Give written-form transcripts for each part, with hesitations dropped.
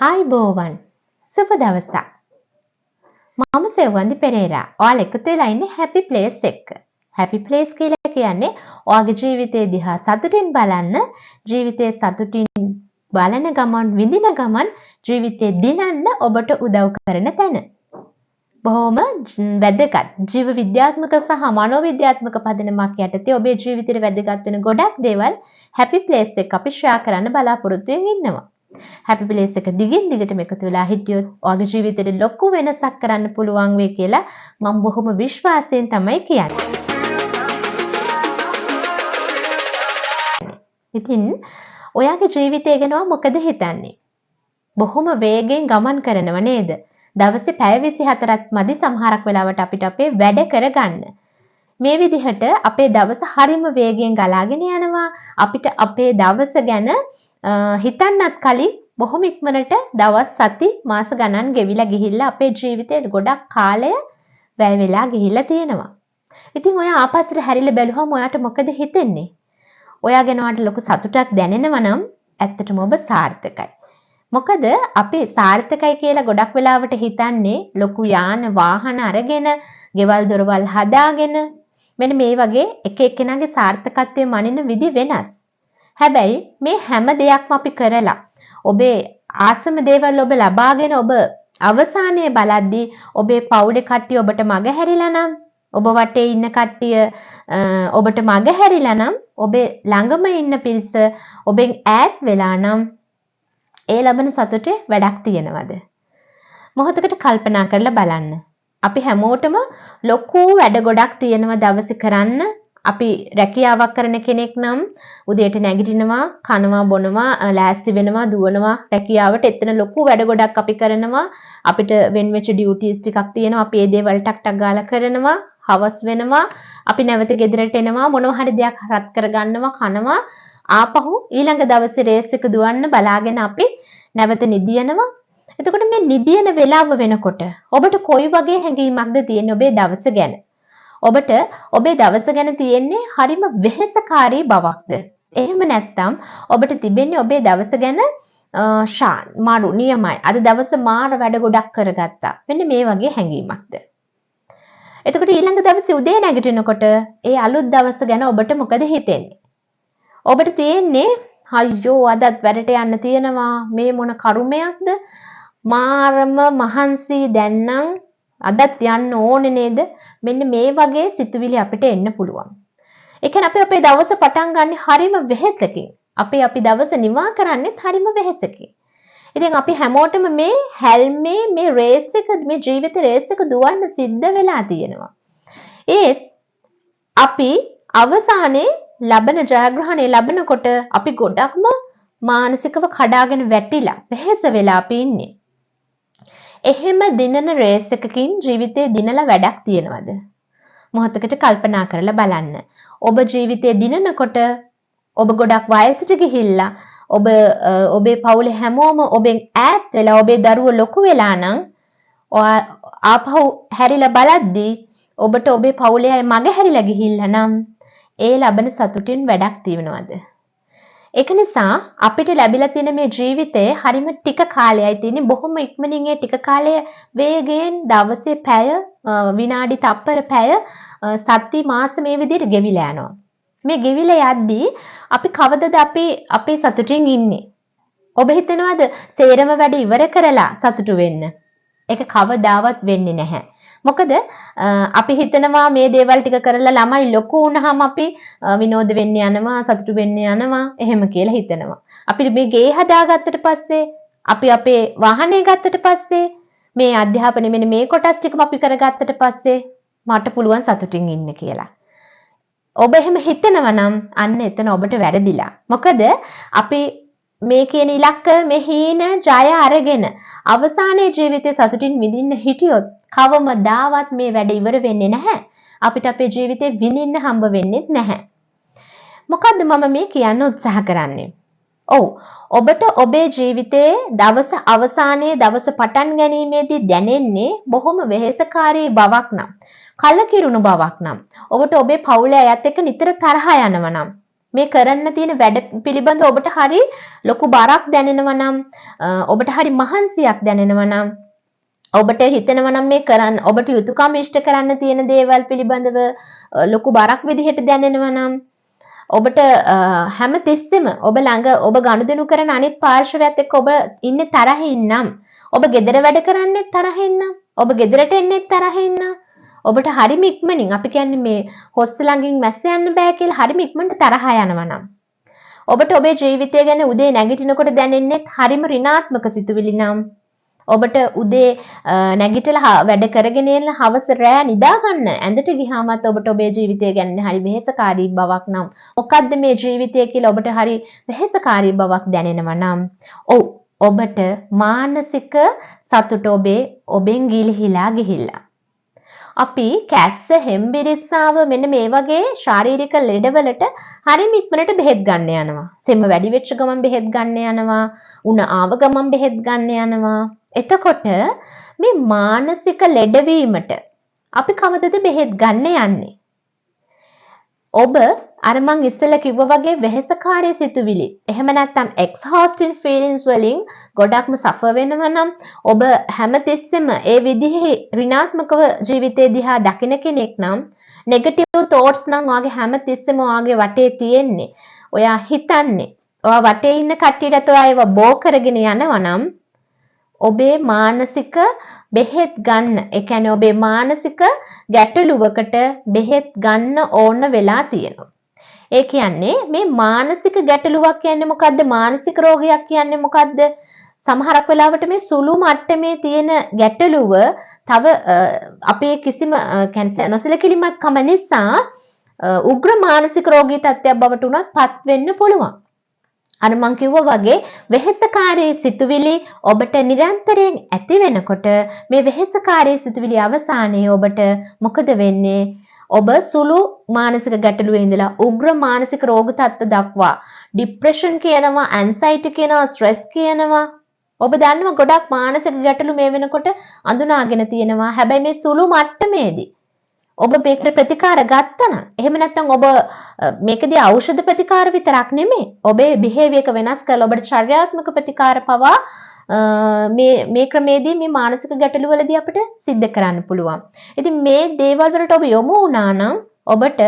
ආයිබෝවන් සුබ දවසක්. මම සෙවන්දි පෙරේරා. ඔයාලා එකතු වෙලා ඉන්නේ හැපි ප්ලේස් එක්ක. හැපි ප්ලේස් කියලා කියන්නේ ඔයාගේ ජීවිතේ දිහා සතුටින් බලන්න, ජීවිතේ සතුටින් බලන ගමන් විඳින ගමන් ජීවිතේ දිනන්න ඔබට උදව් කරන තැන. බොහොම වැදගත් ජීව විද්‍යාත්මක සහ මනෝවිද්‍යාත්මක පදනමක් යටතේ ඔබේ ජීවිතේට වැදගත් වෙන ගොඩක් දේවල් හැපි ප්ලේස් එක අපි ෂෙයා කරන්න බලාපොරොත්තු වෙනවා. හැපි ප්ලේස් එක දිගින් දිගටම එකතු වෙලා හිටියොත් ඔයාගේ ජීවිතේට ලොකු වෙනසක් කරන්න පුළුවන් වෙයි කියලා මම බොහොම විශ්වාසයෙන් තමයි කියන්නේ. ඉතින් ඔයාගේ ජීවිතය ගැන මොකද හිතන්නේ? බොහොම වේගෙන් ගමන් කරනව නේද? දවසේ පැය 24ක් මදි සමහරක් වෙලාවට අපිට අපේ වැඩ කරගන්න. මේ විදිහට අපේ දවස හරිම වේගෙන් ගලාගෙන යනවා. අපිට අපේ දවස ගැන හිතන්නත් කලින් බොහොම ඉක්මනට දවස් සති මාස ගණන් ගෙවිලා ගිහිල්ලා අපේ ජීවිතේ ගොඩක් කාලය වැය වෙලා ගිහිල්ලා තියෙනවා. ඉතින් ඔයා ආපස්සට හැරිලා බැලුවම ඔයාට මොකද හිතෙන්නේ? ඔයා ගැන ඔයාට ලොකු සතුටක් දැනෙනවා නම් ඇත්තටම ඔබ සාර්ථකයි. මොකද අපි සාර්ථකයි කියලා ගොඩක් වෙලාවට හිතන්නේ ලොකු යාන වාහන අරගෙන, ගෙවල් දොරවල් හදාගෙන මෙන්න මේ වගේ එක එක්කෙනාගේ සාර්ථකත්වයේ මනින විදි වෙනස්. හැබැයි මේ හැම දෙයක්ම අපි කරලා ඔබේ ආසම දේවල් ඔබ ලබාගෙන ඔබ අවසානයේ බලද්දී ඔබේ පවුලේ කට්ටිය ඔබට මගහැරිලා නම්, ඔබ වටේ ඉන්න කට්ටිය ඔබට මගහැරිලා නම්, ඔබේ ළඟම ඉන්න පිරිස ඔබෙන් ඈත් වෙලා නම් ඒ ලබන සතුටේ වැඩක් තියනවද? මොහොතකට කල්පනා කරලා බලන්න. අපි හැමෝටම ලොකු වැඩ ගොඩක් තියෙනවා දවසේ කරන්න. අපි රැකියාවක් කරන කෙනෙක් නම් උදේට නැගිටිනවා, කනවා, බොනවා, ලෑස්ති වෙනවා, දුවනවා රැකියාවට. එතන ලොකු වැඩ ගොඩක් අපි කරනවා. අපිට වෙන වෙච්ච ඩියුටිස් ටිකක් තියෙනවා. අපි ඒ දේවල් ටක් ටක් ගාලා කරනවා. හවස් වෙනවා. අපි නැවත ගෙදරට එනවා. මොනවා හරි දෙයක් රත් කරගන්නවා, කනවා. ආපහු ඊළඟ දවසේ රේස් එක දුවන්න බලාගෙන අපි නැවත නිදියනවා. එතකොට මේ නිදියන වෙලාව වෙනකොට ඔබට කොයි වගේ හැඟීමක්ද තියෙන්නේ ඔබේ දවස ගැන? ඔබට ඔබේ දවස ගැන තියෙන්නේ හරිම වෙහෙසකාරී බවක්ද? එහෙම නැත්නම් ඔබට තිබෙන්නේ ඔබේ දවස ගැන මාරු නියමයි. අද දවස මාර වැඩ ගොඩක් කරගත්තා. මෙන්න මේ වගේ හැඟීමක්ද? එතකොට ඊළඟ දවසේ උදේ නැගිටිනකොට ඒ අලුත් දවස ගැන ඔබට මොකද හිතෙන්නේ? ඔබට තියෙන්නේ අයියෝ අදත් වැඩට යන්න තියෙනවා. මේ මොන කරුමයක්ද? මාරම මහන්සි දැන්නම් අදත් යන්න ඕනේ නේද? මෙන්න මේ වගේ සිතුවිලි අපිට එන්න පුළුවන්. ඒ කියන්නේ අපි අපේ දවස පටන් ගන්න හරිම වෙහෙසකින්. අපි දවස නිවා කරන්නේ හරිම වෙහෙසකින්. ඉතින් අපි හැමෝටම මේ හැල්මේ මේ රේස් එක මේ ජීවිත රේස් එක දුවන්න සිද්ධ වෙලා තියෙනවා. ඒත් අපි අවසානයේ ලබන ජයග්‍රහණය ලැබනකොට අපි ගොඩක්ම මානසිකව කඩාගෙන වැටිලා වෙහෙස වෙලා අපි ඉන්නේ. එහෙම දිනන රේස් එකකින් ජීවිතේ දිනලා වැඩක් තියනවද? මොහොතකට කල්පනා කරලා බලන්න. ඔබ ජීවිතේ දිනනකොට ඔබ ගොඩක් වයසට ගිහිල්ලා ඔබේ පවුලේ හැමෝම ඔබෙන් ඈත් වෙලා ඔබේ දරුවෝ ලොකු වෙලා නම් ආපහු හැරිලා බලද්දී ඔබට ඔබේ පවුලේ අය මගහැරිලා ගිහිල්ලා නම් ඒ ලබන සතුටින් වැඩක් තියනවද? ඒක නිසා අපිට ලැබිලා තියෙන මේ ජීවිතේ හරිම ටික කාලයයි තියෙන්නේ. බොහොම ඉක්මනින් ඒ ටික කාලය වේගයෙන් දවසේ පැය විනාඩි තප්පර පැය සති මාස මේ විදිහට ගෙවිලා යනවා. මේ ගෙවිලා යද්දී අපි කවදද අපේ සතුටින් ඉන්නේ? ඔබ හිතනවාද සේරම වැඩ ඉවර කරලා සතුටු වෙන්න? ඒක කවදාවත් වෙන්නේ නැහැ. මොකද අපි හිතනවා මේ දේවල් ටික කරලා ළමයි ලොකු වුණාම අපි විනෝද වෙන්න යනවා, සතුටු වෙන්න යනවා එහෙම කියලා හිතනවා. අපි මේ ගේ හදාගත්තට පස්සේ, අපි අපේ වාහනේ ගත්තට පස්සේ, මේ අධ්‍යාපනය මෙන්න මේ කොටස් ටිකම අපි කරගත්තට පස්සේ මට පුළුවන් සතුටින් ඉන්න කියලා. ඔබ එහෙම හිතනවා නම් අන්න එතන ඔබට වැරදිලා. මොකද අපි මේ කියන ඉලක්ක මේ හීන ජය අරගෙන අවසානයේ ජීවිතේ සතුටින් විඳින්න හිටියොත් කවමදාවත් මේ වැඩ ඉවර වෙන්නේ නැහැ. අපිට අපේ ජීවිතේ විඳින්න හම්බ වෙන්නේ නැහැ. මොකද්ද මම මේ කියන්න උත්සාහ කරන්නේ? ඔබට ඔබේ ජීවිතයේ දවස අවසානයේ දවස පටන් ගැනීමේදී දැනෙන්නේ බොහොම වෙහෙසකාරී බවක් නම්, කලකිරුණු බවක් නම්, ඔබට ඔබේ පවුලේ අයත් එක්ක නිතර තරහ යනවා නම්, මේ කරන්න තියෙන වැඩ පිළිබඳ ඔබට හරි ලොකු බරක් දැනෙනවා නම් ඔබට හරි මහන්සියක් දැනෙනවා නම් ඔබට හිතෙනවා නම් මේ කරන්න ඔබට යුතුයකම් ඉෂ්ට කරන්න තියෙන දේවල් පිළිබඳව ලොකු බරක් විදිහට දැනෙනවා නම් ඔබට හැම තිස්සෙම ඔබ ළඟ ඔබ ගනුදෙනු කරන අනිත් පාර්ශවයත් එක්ක ඔබ ඉන්නේ තරහින් නම් ඔබ ගෙදර වැඩ කරන්නේ තරහින් නම් ඔබ ගෙදරට එන්නේ තරහින් නම් ඔබට හරිම ඉක්මනින් අපි කියන්නේ මේ හොස්ස ළඟින් මැස්ස යන්න බෑ කියලා හරිම ඉක්මනට තරහ යනවා නම් ඔබට ඔබේ ජීවිතය ගැන උදේ නැගිටිනකොට දැනෙන්නේ හරිම ඍණාත්මක සිතුවිලි නම් ඔබට උදේ නැගිටලා වැඩ කරගෙන ඉන්න හවස රෑ නිදා ගන්න ඇඳට ගියාමත් ඔබට ඔබේ ජීවිතය ගැන හරි වෙහෙසකාරී බවක් නම් මොකද්ද මේ ජීවිතය කියලා ඔබට හරි වෙහෙසකාරී බවක් දැනෙනවා නම් ඔව් ඔබට මානසික සතුට ඔබෙන් ගිලිහිලා ගිහිල්ලා අපි කැස්ස හෙම්බිරිස්සාව මෙන්න මේ වගේ ශාරීරික ලෙඩවලට හරිම ඉක්මනට බෙහෙත් ගන්න යනවා. සෙම වැඩි වෙච්ච ගමන් බෙහෙත් ගන්න යනවා. උණ ආව ගමන් බෙහෙත් ගන්න යනවා. එතකොට මේ මානසික ලෙඩවීමට අපි කවදද බෙහෙත් ගන්න යන්නේ? ඔබ අර මං ඉස්සෙල්ලා කිව්වා වගේ වෙහෙසකාරී සිතුවිලි එහෙම නැත්නම් exhausting feelings වලින් ගොඩක්ම සෆර් වෙනවා නම් ඔබ හැමතිස්සෙම ඒ විදිහේ ඍණාත්මකව ජීවිතේ දිහා දකින කෙනෙක් නම් negative thoughts නම් ඔයාගේ හැමතිස්සෙම ඔයාගේ වටේ තියෙන්නේ ඔයා හිතන්නේ ඔයා වටේ ඉන්න කට්ටියට ඔයා ඒව බෝ කරගෙන යනවා නම් ඔබේ මානසික බෙහෙත් ගන්න ඒ කියන්නේ ඔබේ මානසික ගැටලුවකට බෙහෙත් ගන්න ඕන වෙලා තියෙනවා. ඒ කියන්නේ මේ මානසික ගැටලුවක් කියන්නේ මොකද්ද? මානසික රෝගයක් කියන්නේ මොකද්ද? සමහරක් වෙලාවට මේ සුළු මට්ටමේ තියෙන ගැටලුව තව අපේ කිසිම කැන්සර් නොසලකිලිමත් කම නිසා උග්‍ර මානසික රෝගී තත්ත්වයක් බවට උනත් පත් වෙන්න පුළුවන්. අර මං කිව්වා වගේ වෙහෙසකාරී සිතුවිලි ඔබට නිරන්තරයෙන් ඇති වෙනකොට මේ වෙහෙසකාරී සිතුවිලි අවසානයේ ඔබට මොකද වෙන්නේ? ඔබ සුළු මානසික ගැටලුවේ ඉඳලා උග්‍ර මානසික රෝග තත්ත්ව දක්වා ડિප්‍රෙෂන් කියනවා, ඇන්සයිටි කියනවා, ස්ට්‍රෙස් කියනවා. ඔබ දන්නවා ගොඩක් මානසික ගැටලු මේ වෙනකොට අඳුනාගෙන තියෙනවා. හැබැයි මේ සුළු මට්ටමේදී ඔබ මේකට ප්‍රතිකාර ගත්තා නම් එහෙම නැත්නම් ඔබ මේකදී ඖෂධ ප්‍රතිකාර විතරක් නෙමෙයි ඔබේ බිහේවියර් එක වෙනස් කරලා ඔබට චර්යාත්මක ප්‍රතිකාර පවා මේ ක්‍රමේදී මේ මානසික ගැටලු වලදී අපිට සිද්ධ කරන්න පුළුවන්. ඉතින් මේ දේවල් වලට ඔබ යොමු වුණා නම් ඔබට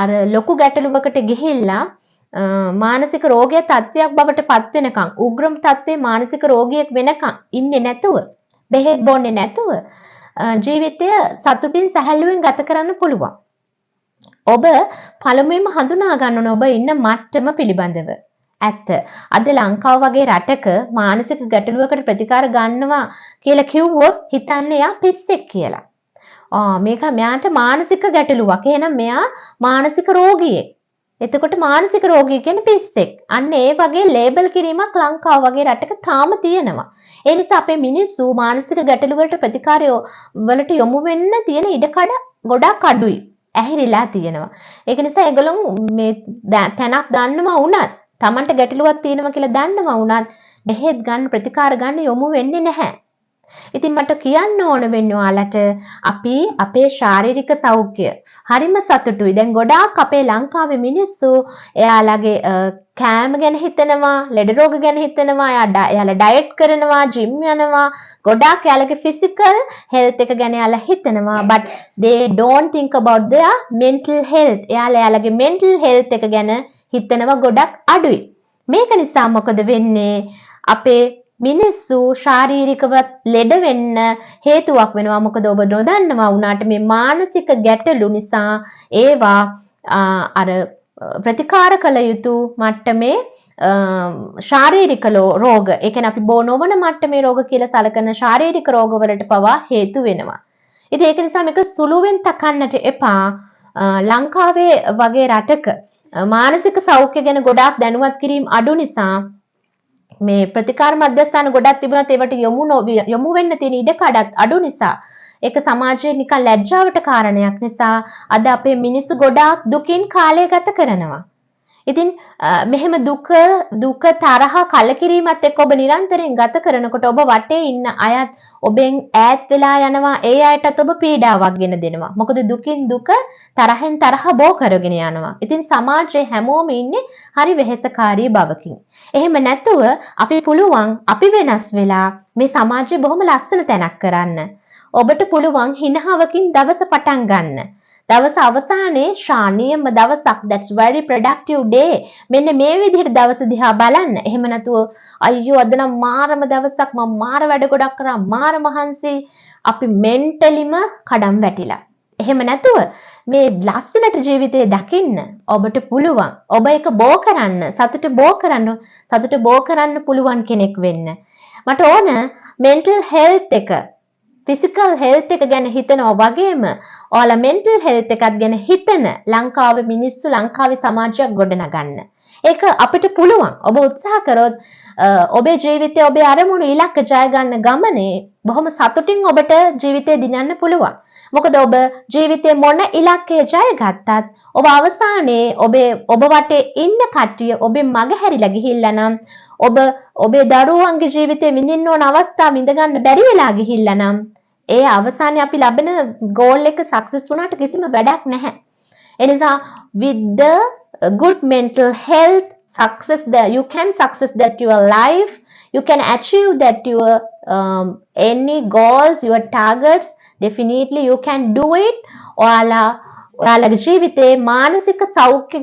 අර ලොකු ගැටලුවකට ගිහිල්ලා මානසික රෝගය තත්ත්වයක් බවට පත් වෙනකන් උග්‍රම තත්ත්වයේ මානසික රෝගියෙක් වෙනකන් ඉන්නේ නැතුව බෙහෙත් බොන්නේ නැතුව ජීවිතය සතුටින් සැහැල්ලුවෙන් ගත කරන්න පුළුවන්. ඔබ පළමුවෙන්ම හඳුනා ගන්න ඕන ඔබ ඉන්න මට්ටම පිළිබඳව. ඇත්ත. අද ලංකාව වගේ රටක මානසික ගැටලුවකට ප්‍රතිකාර ගන්නවා කියලා කිව්වොත් හිතන්නේ යා පිස්සෙක් කියලා. මේක මෙයාට මානසික ගැටලුවක්. එහෙනම් මෙයා මානසික රෝගියෙක්. එතකොට මානසික රෝගී කියන්නේ පිස්සෙක්. අන්න ඒ වගේ ලේබල් කිරීමක් ලංකාව වගේ රටක තාම තියෙනවා. ඒ නිසා අපේ මිනිස්සු මානසික ගැටලු වලට ප්‍රතිකාරය වලට යොමු වෙන්න තියෙන ඉඩකඩ ගොඩක් අඩුයි. ඇහිරිලා තියෙනවා. ඒක නිසා ඒගොල්ලෝ මේ තැනක් දන්නවා වුණත් Tamanට ගැටලුවක් තියෙනවා කියලා දන්නවා වුණත් බෙහෙත් ගන්න ප්‍රතිකාර ගන්න යොමු වෙන්නේ නැහැ. ඉතින් මට කියන්න ඕන වෙන්නේ ඔයාලට අපි අපේ ශාරීරික සෞඛ්‍ය හරිම සතුටුයි. දැන් ගොඩාක් අපේ ලංකාවේ මිනිස්සු එයාලගේ කෑම ගැන හිතනවා, ලෙඩ රෝග ගැන හිතනවා, එයාලා ඩයට් කරනවා, ජිම් යනවා. ගොඩාක් එයාලගේ ෆිසිකල් හෙල්ත් එක ගැන එයාලා හිතනවා. but they don't think about their mental health. එයාලගේ mental health එක ගැන හිතනවා ගොඩක් අඩුයි. මේක නිසා මොකද වෙන්නේ? අපේ මිනිස්සු ශාරීරිකව ලෙඩ වෙන්න හේතුවක් වෙනවා. මොකද ඔබ නොදන්නවා වුණාට මේ මානසික ගැටලු නිසා ඒවා අර ප්‍රතිකාර කළ යුතු මට්ටමේ ශාරීරික රෝග, ඒ කියන්නේ අපි බෝ නොවන මට්ටමේ රෝග කියලා සලකන ශාරීරික රෝග වලට පවා හේතු වෙනවා. ඉතින් ඒක නිසා මේක සුළුවෙන් තකන්නට එපා. ලංකාවේ වගේ රටක මානසික සෞඛ්‍ය ගැන ගොඩාක් දැනුවත් කිරීම අඩු නිසා මේ ප්‍රතිකාර මධ්‍යස්ථාන ගොඩක් තිබුණත් ඒවට යොමු වෙන්න තියෙන ඉඩකඩත් අඩු නිසා ඒක සමාජයේ නිකන් ලැජ්ජාවට කාරණයක් නිසා අද අපේ මිනිස්සු ගොඩාක් දුකින් කාලය ගත කරනවා. ඉතින් මෙහෙම දුක තරහ කලකිරීමත් එක්ක ඔබ නිරන්තරයෙන් ගත කරනකොට ඔබ වටේ ඉන්න අයත් ඔබෙන් ඈත් වෙලා යනවා. ඒ අයටත් ඔබ පීඩාවක් ගෙන දෙනවා. මොකද දුකින් දුක තරහෙන් තරහ බෝ කරගෙන යනවා. ඉතින් සමාජයේ හැමෝම ඉන්නේ හරි වෙහෙසකාරී බවකින්. එහෙම නැතුව අපි පුළුවන් අපි වෙනස් වෙලා මේ සමාජය බොහොම ලස්සන තැනක් කරන්න. ඔබට පුළුවන් හිනහවකින් දවස පටන් ගන්න. දවස අවසානයේ ශානීයම දවසක්, that's very productive day. මෙන්න මේ විදිහට දවස දිහා බලන්න. එහෙම නැතුව අයියෝ අද නම් මාරම දවසක්, මම මාර වැඩ ගොඩක් කරා, මාර මහන්සි. අපි මෙන්ටලිම කඩම් වැටිලා. එහෙම නැතුව මේ ලස්සනට ජීවිතේ දකින්න ඔබට පුළුවන්. ඔබ එක බෝ කරන්න, සතුට බෝ කරන්න පුළුවන් කෙනෙක් වෙන්න. මට ඕන mental health එක, physical health එක ගැන හිතනවා වගේම ඔයාලා mental health එකත් ගැන හිතන ලංකාවේ මිනිස්සු, ලංකාවේ සමාජයක් ගොඩනගන්න. ඒක අපිට පුළුවන්. ඔබ උත්සාහ කරොත් ඔබේ ජීවිතයේ ඔබේ අරමුණු ඉලක්ක ජය ගන්න ගමනේ බොහොම සතුටින් ඔබට ජීවිතේ දිනන්න පුළුවන්. මොකද ඔබ ජීවිතේ මොන ඉලක්කය ජය ගත්තත් ඔබ අවසානයේ ඔබ වටේ ඉන්න කට්ටිය ඔබෙන් මග හැරිලා ගිහිල්ලා නම්, ඔබ ඔබේ දරුවන්ගේ ජීවිතේ විඳින්න ඕන අවස්ථා විඳ ගන්න බැරි වෙලා ගිහිල්ලා නම්, ඒ අවසානයේ අපි ලබන goal එක success වුණාට කිසිම වැඩක් නැහැ. ඒ නිසා with the good mental health, you can success that your life, you can achieve that your any goals, your targets, definitely you can do it. ඔයාලගේ ජීවිතේ මානසික සෞඛ්‍ය,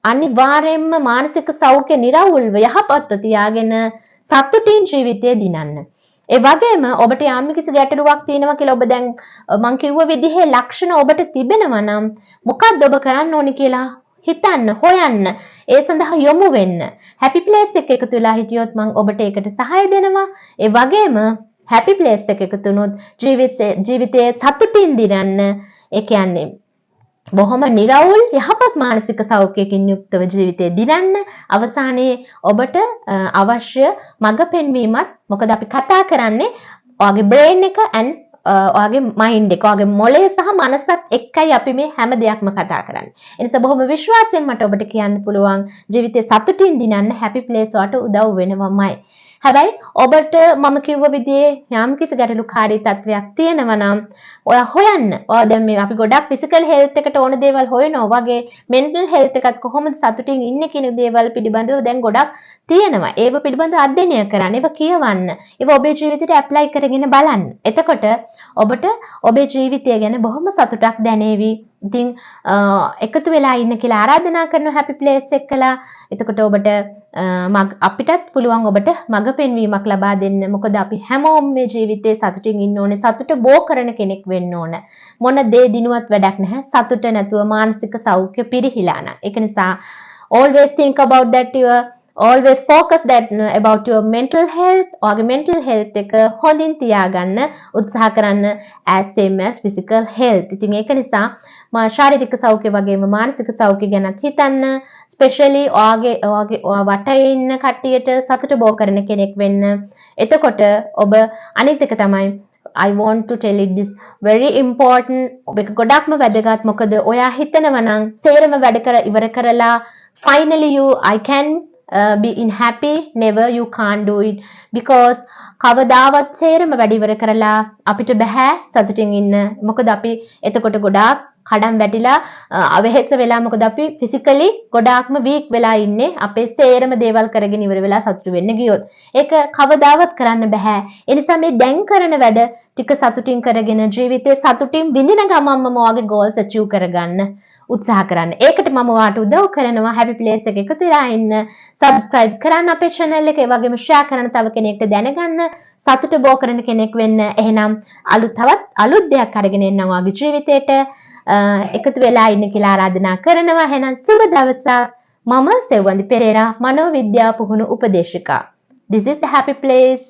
අනිවාර්යයෙන්ම මානසික සෞඛ්‍ය නිරවුල්ව යහපත්ව තියාගෙන සතුටින් ජීවිතය දිනන්න. ඒ වගේම ඔබට යම් කිසි ගැටලුවක් තියෙනවා කියලා ඔබ දැන් මං කිව්ව විදිහේ ලක්ෂණ ඔබට තිබෙනවා නම් මොකක්ද ඔබ කරන්න ඕනි කියලා හිතන්න, හොයන්න, ඒ සඳහා යොමු වෙන්න. happy place එක එකතු වෙලා හිටියොත් මම ඔබට ඒකට සහාය දෙනවා. ඒ වගේම happy place එක එකතු වුණොත් ජීවිතයේ සතුටින් දිනන්න, ඒ කියන්නේ බොහොම නිරවුල් යහපත් මානසික සෞඛ්‍යයකින් යුක්තව ජීවිතය දිනන්න අවසානයේ ඔබට අවශ්‍ය මඟ පෙන්වීමත්, මොකද අපි කතා කරන්නේ ඔයාගේ brain එක and ඔයාගේ mind එක, ඔයාගේ මොළය සහ මනසත් එක්කයි අපි මේ හැම දෙයක්ම කතා කරන්නේ. ඒ නිසා බොහොම විශ්වාසයෙන් මට ඔබට කියන්න පුළුවන් ජීවිතේ සතුටින් දිනන්න happy place වලට උදව් වෙනවමයි. හැබැයි ඔබට මම කිව්ව විදිහේ යම් කිසි ගැටලුකාරී තත්වයක් තියෙනවා නම් ඔයා හොයන්න. ඔයා දැන් මේ අපි ගොඩක් physical health එකට ඕන දේවල් හොයනවා වගේ mental health එකත් කොහොමද සතුටින් ඉන්නේ කියන දේවල් පිළිබඳව දැන් ගොඩක් තියෙනවා. ඒව පිළිබඳව අධ්‍යයනය කරන්න, ඒව කියවන්න, ඒව ඔබේ ජීවිතයට apply කරගෙන බලන්න. එතකොට ඔබට ඔබේ ජීවිතය ගැන බොහොම සතුටක් දැනේවි. ඉතින් එකතු වෙලා ඉන්න කියලා ආරාධනා කරන happy place එකලා. එතකොට ඔබට අපිටත් පුළුවන් ඔබට මඟ පෙන්වීමක් ලබා දෙන්න. මොකද අපි හැමෝම මේ ජීවිතේ සතුටින් ඉන්න ඕනේ. සතුට බෝ කරන කෙනෙක් වෙන්න ඕන. මොන දේ දිනුවත් වැඩක් නැහැ. සතුට නැතුව මානසික සෞඛ්‍ය පිරිහිලා නම්. ඒක නිසා always think about that, always focus that about your mental health. ඔයාගේ mental health එක හොඳින් තියාගන්න උත්සාහ කරන්න, as same as physical health. ඉතින් ඒක නිසා ශාරීරික සෞඛ්‍ය වගේම මානසික සෞඛ්‍ය ගැනත් හිතන්න. especially ඔයාගේ වටේ ඉන්න කට්ටියට සතුට බෝ කරන කෙනෙක් වෙන්න. එතකොට ඔබ අනිත් එක තමයි I want to tell it this very important. ඔබ ගොඩක්ම වැදගත්. මොකද ඔයා හිතනවා නම් සේරම වැඩ කර ඉවර කරලා finally I can be in happy. Never, you can't do it, because කවදාවත් සේරම වැඩ ඉවර කරලා අපිට බෑ සතුටින් ඉන්න. මොකද අපි එතකොට ගොඩාක් කඩම් වැටිලා අවහෙස වෙලා, මොකද අපි physically ගොඩාක්ම weak වෙලා ඉන්නේ. අපේ සේරම දේවල් කරගෙන ඉවර වෙලා සතුටු වෙන්න ගියොත් ඒක කවදාවත් කරන්න බෑ. ඒ නිසා මේ දැන් කරන වැඩ ටික සතුටින් කරගෙන ජීවිතේ සතුටින් විඳින ගමන්ම ඔයාගේ goals achieve කරගන්න උත්සාහ කරන්න. ඒකට මම ඔයාට උදව් කරනවා. happy place එක එකතු වෙලා ඉන්න, subscribe කරන්න අපේ channel එක, ඒ වගේම share කරන්න තව කෙනෙක්ට දැනගන්න, සතුට බෝ කරන කෙනෙක් වෙන්න. එහෙනම් තවත් අලුත් දෙයක් අරගෙන එන්න ඔයාගේ ජීවිතේට එකතු වෙලා ඉන්න කියලා ආරාධනා කරනවා. එහෙනම් සුබ දවසක්. මම සෙව්වන්දි පෙරේරා, මනෝවිද්‍යා පුහුණු උපදේශිකා. This is the happy place.